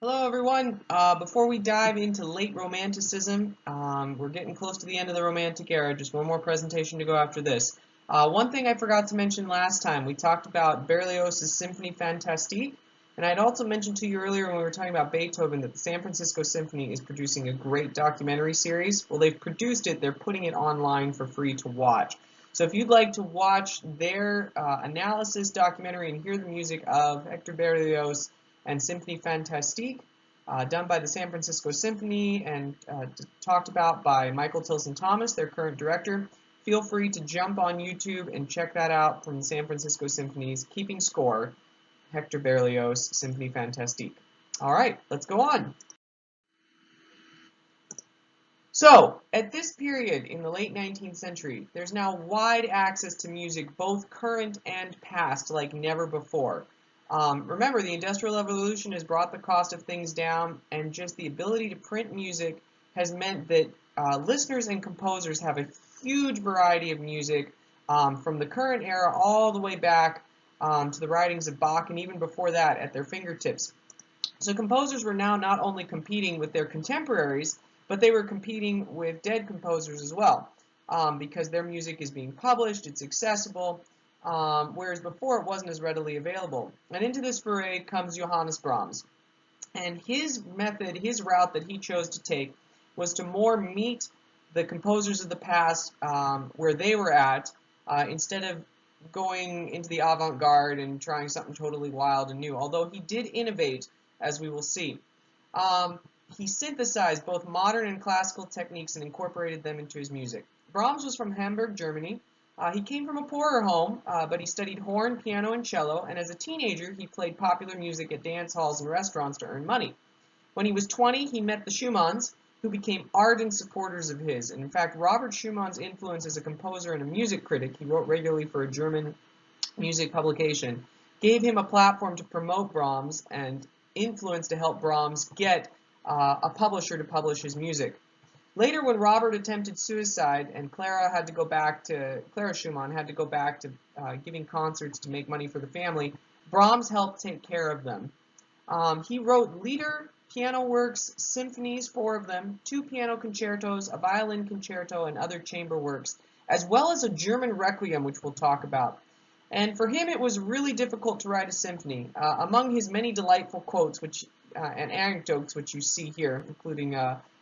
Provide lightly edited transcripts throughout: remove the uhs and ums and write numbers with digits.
Hello everyone. Before we dive into late Romanticism, we're getting close to the end of the Romantic era. Just one more presentation to go after this. One thing I forgot to mention last time, we talked about Berlioz's Symphonie Fantastique, and I'd also mentioned to you earlier when we were talking about Beethoven that the San Francisco Symphony is producing a great documentary series. Well, they've produced it, they're putting it online for free to watch. So if you'd like to watch their analysis documentary and hear the music of Hector Berlioz and Symphonie Fantastique, done by the San Francisco Symphony and talked about by Michael Tilson Thomas, their current director. Feel free to jump on YouTube and check that out from the San Francisco Symphony's Keeping Score, Hector Berlioz, Symphonie Fantastique. All right, let's go on. So, at this period in the late 19th century, there's now wide access to music, both current and past, like never before. Remember, the Industrial Revolution has brought the cost of things down, and just the ability to print music has meant that listeners and composers have a huge variety of music from the current era all the way back to the writings of Bach and even before that at their fingertips. So composers were now not only competing with their contemporaries, but they were competing with dead composers as well because their music is being published, it's accessible, whereas before it wasn't as readily available. And into this foray comes Johannes Brahms. And his method, his route that he chose to take was to more meet the composers of the past where they were at instead of going into the avant-garde and trying something totally wild and new, although he did innovate, as we will see. He synthesized both modern and classical techniques and incorporated them into his music. Brahms was from Hamburg, Germany. He came from a poorer home, but he studied horn, piano, and cello, and as a teenager, he played popular music at dance halls and restaurants to earn money. When he was 20, he met the Schumanns, who became ardent supporters of his. And in fact, Robert Schumann's influence as a composer and a music critic, he wrote regularly for a German music publication, gave him a platform to promote Brahms and influence to help Brahms get a publisher to publish his music. Later, when Robert attempted suicide and Clara Schumann had to go back to giving concerts to make money for the family, Brahms helped take care of them. He wrote Lieder, piano works, symphonies, 4 of them, 2 piano concertos, a violin concerto, and other chamber works, as well as a German Requiem, which we'll talk about. And for him, it was really difficult to write a symphony. Among his many delightful quotes and anecdotes, which you see here, including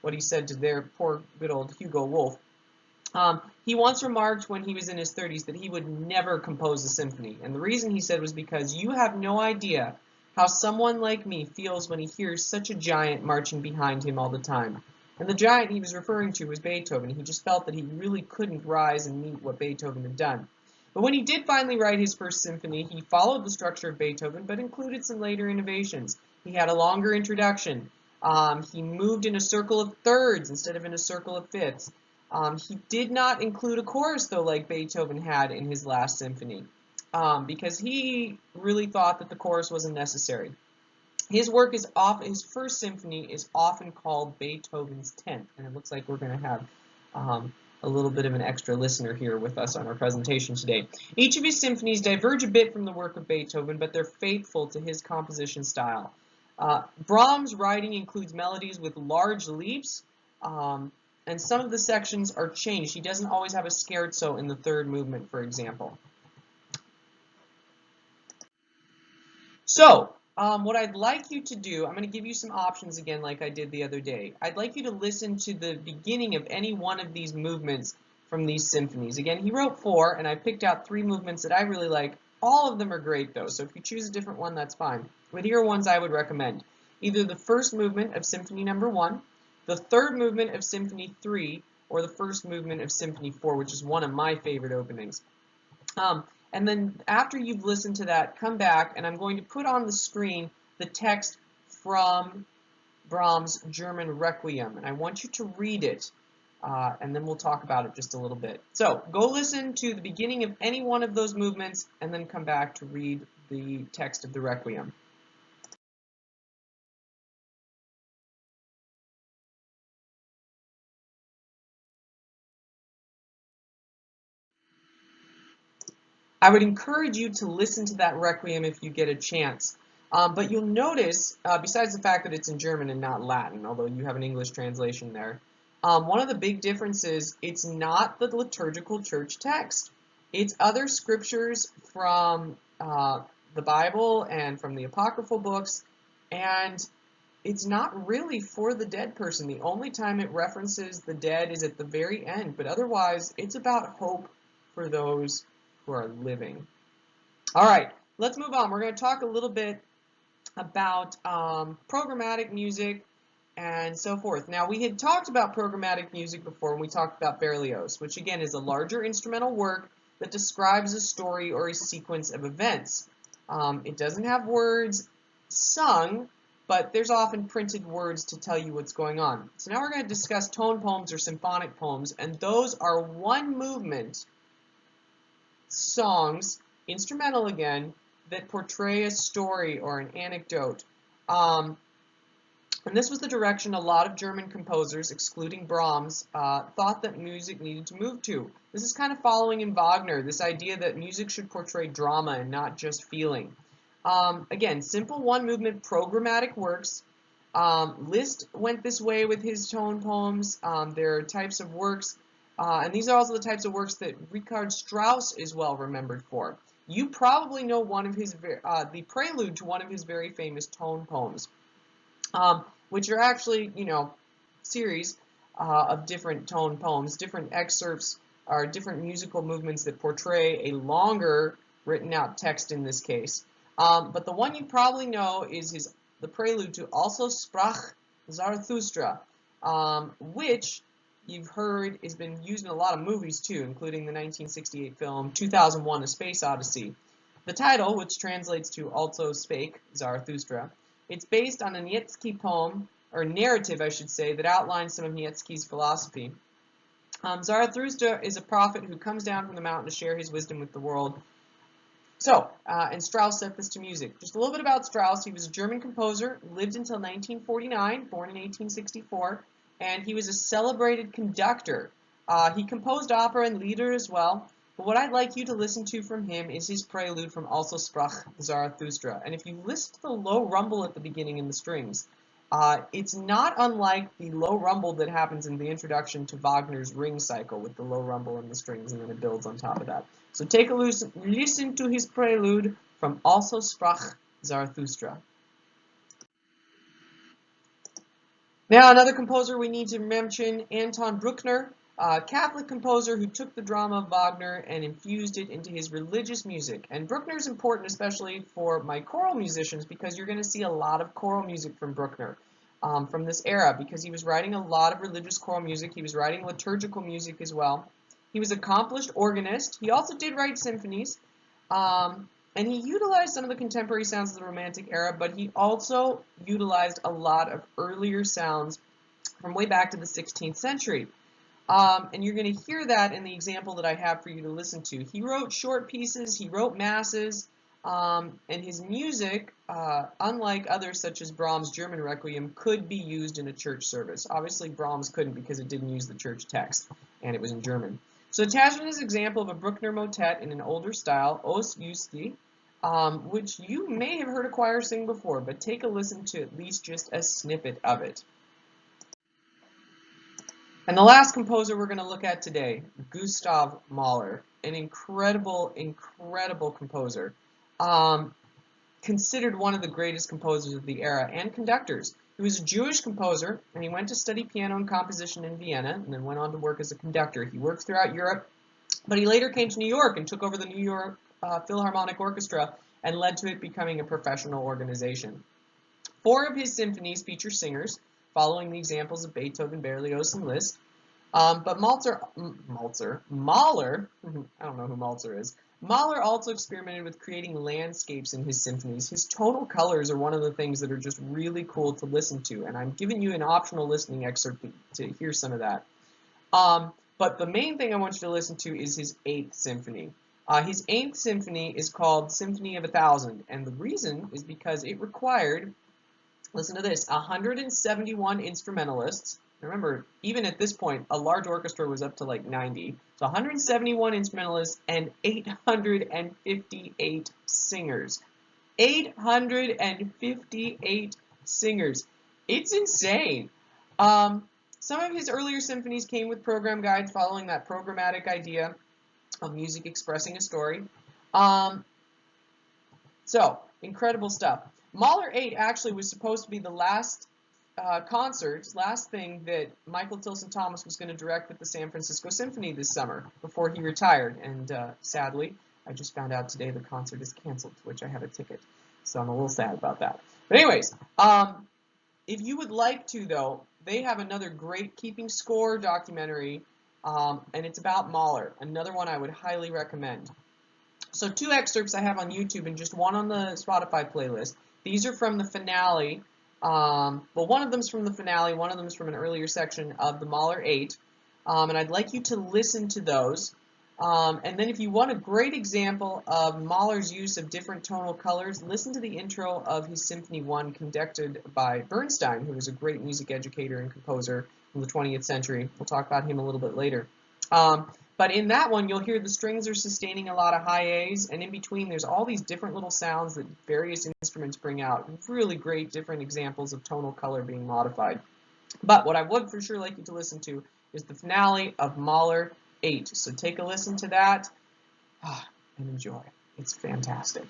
what he said to their poor good old Hugo Wolf. He once remarked when he was in his 30s that he would never compose a symphony. And the reason he said was because you have no idea how someone like me feels when he hears such a giant marching behind him all the time. And the giant he was referring to was Beethoven. He just felt that he really couldn't rise and meet what Beethoven had done. But when he did finally write his first symphony, he followed the structure of Beethoven, but included some later innovations. He had a longer introduction. He moved in a circle of thirds instead of in a circle of fifths. He did not include a chorus, though, like Beethoven had in his last symphony, because he really thought that the chorus wasn't necessary. His first symphony is often called Beethoven's 10th, and it looks like we're going to have a little bit of an extra listener here with us on our presentation today. Each of his symphonies diverge a bit from the work of Beethoven, but they're faithful to his composition style. Brahms' writing includes melodies with large leaps, and some of the sections are changed. He doesn't always have a scherzo in the third movement, for example. So, what I'd like you to do, I'm going to give you some options again like I did the other day. I'd like you to listen to the beginning of any one of these movements from these symphonies. Again, he wrote 4, and I picked out 3 movements that I really like. All of them are great, though, so if you choose a different one, that's fine. But here are ones I would recommend. Either the first movement of Symphony Number 1, the third movement of Symphony 3, or the first movement of Symphony 4, which is one of my favorite openings. And then after you've listened to that, come back, and I'm going to put on the screen the text from Brahms' German Requiem, and I want you to read it, and then we'll talk about it just a little bit. So go listen to the beginning of any one of those movements, and then come back to read the text of the Requiem. I would encourage you to listen to that Requiem if you get a chance. But you'll notice, besides the fact that it's in German and not Latin, although you have an English translation there, one of the big differences, it's not the liturgical church text. It's other scriptures from the Bible and from the apocryphal books, and it's not really for the dead person. The only time it references the dead is at the very end, but otherwise it's about hope for those who are living. All right, let's move on. We're going to talk a little bit about programmatic music and so forth. Now, we had talked about programmatic music before when we talked about Berlioz, which again is a larger instrumental work that describes a story or a sequence of events. It doesn't have words sung, but there's often printed words to tell you what's going on. So now we're going to discuss tone poems or symphonic poems, and those are one movement songs, instrumental again, that portray a story or an anecdote. And this was the direction a lot of German composers, excluding Brahms, thought that music needed to move to. This is kind of following in Wagner, this idea that music should portray drama and not just feeling. Again, simple one-movement programmatic works. Liszt went this way with his tone poems. There are types of works, and these are also the types of works that Richard Strauss is well remembered for. You probably know one of his, the prelude to one of his very famous tone poems, which are actually, series of different tone poems, different excerpts, or different musical movements that portray a longer written out text in this case. But the one you probably know is the prelude to Also sprach Zarathustra, which you've heard has been used in a lot of movies too, including the 1968 film 2001: A Space Odyssey. The title, which translates to Also Spake Zarathustra, it's based on a Nietzsche poem, or narrative I should say, that outlines some of Nietzsche's philosophy. Zarathustra is a prophet who comes down from the mountain to share his wisdom with the world. So, and Strauss set this to music. Just a little bit about Strauss. He was a German composer, lived until 1949, born in 1864, and he was a celebrated conductor. He composed opera and lieder as well, but what I'd like you to listen to from him is his prelude from Also sprach Zarathustra. And if you listen to the low rumble at the beginning in the strings, it's not unlike the low rumble that happens in the introduction to Wagner's Ring Cycle with the low rumble in the strings, and then it builds on top of that. So take a listen to his prelude from Also sprach Zarathustra. Now, another composer we need to mention, Anton Bruckner, a Catholic composer who took the drama of Wagner and infused it into his religious music. And Bruckner is important especially for my choral musicians because you're going to see a lot of choral music from Bruckner from this era because he was writing a lot of religious choral music. He was writing liturgical music as well. He was an accomplished organist. He also did write symphonies. And he utilized some of the contemporary sounds of the Romantic era, but he also utilized a lot of earlier sounds from way back to the 16th century. And you're going to hear that in the example that I have for you to listen to. He wrote short pieces, he wrote masses, and his music, unlike others such as Brahms' German Requiem, could be used in a church service. Obviously, Brahms couldn't because it didn't use the church text, and it was in German. So attached is an example of a Bruckner motet in an older style, Os Justi, which you may have heard a choir sing before, but take a listen to at least just a snippet of it. And the last composer we're going to look at today, Gustav Mahler, an incredible, incredible composer, considered one of the greatest composers of the era and conductors. He was a Jewish composer, and he went to study piano and composition in Vienna, and then went on to work as a conductor. He worked throughout Europe, but he later came to New York and took over the New York Philharmonic Orchestra and led to it becoming a professional organization. 4 of his symphonies feature singers, following the examples of Beethoven, Berlioz, and Liszt. But Mahler, I don't know who Mahler is. Mahler also experimented with creating landscapes in his symphonies. His tonal colors are one of the things that are just really cool to listen to, and I'm giving you an optional listening excerpt to hear some of that. But the main thing I want you to listen to is his 8th symphony. His 8th symphony is called Symphony of 1000, and the reason is because it required, listen to this, 171 instrumentalists. Remember, even at this point, a large orchestra was up to like 90. So 171 instrumentalists and 858 singers. 858 singers. It's insane. Some of his earlier symphonies came with program guides following that programmatic idea of music expressing a story. So, incredible stuff. Mahler 8 actually was supposed to be the last last thing that Michael Tilson Thomas was going to direct with the San Francisco Symphony this summer before he retired. And sadly, I just found out today the concert is canceled, to which I have a ticket. So I'm a little sad about that. But anyways, if you would like to, though, they have another great keeping score documentary, and it's about Mahler. Another one I would highly recommend. So 2 excerpts I have on YouTube and just one on the Spotify playlist. These are from the finale. Well, one of them's from the finale, one of them's from an earlier section of the Mahler 8. And I'd like you to listen to those. And then if you want a great example of Mahler's use of different tonal colors, listen to the intro of his Symphony 1 conducted by Bernstein, who was a great music educator and composer from the 20th century. We'll talk about him a little bit later. But in that one, you'll hear the strings are sustaining a lot of high A's, and in between there's all these different little sounds that various instruments bring out. Really great different examples of tonal color being modified. But what I would for sure like you to listen to is the finale of Mahler 8. So take a listen to that and enjoy. It's fantastic.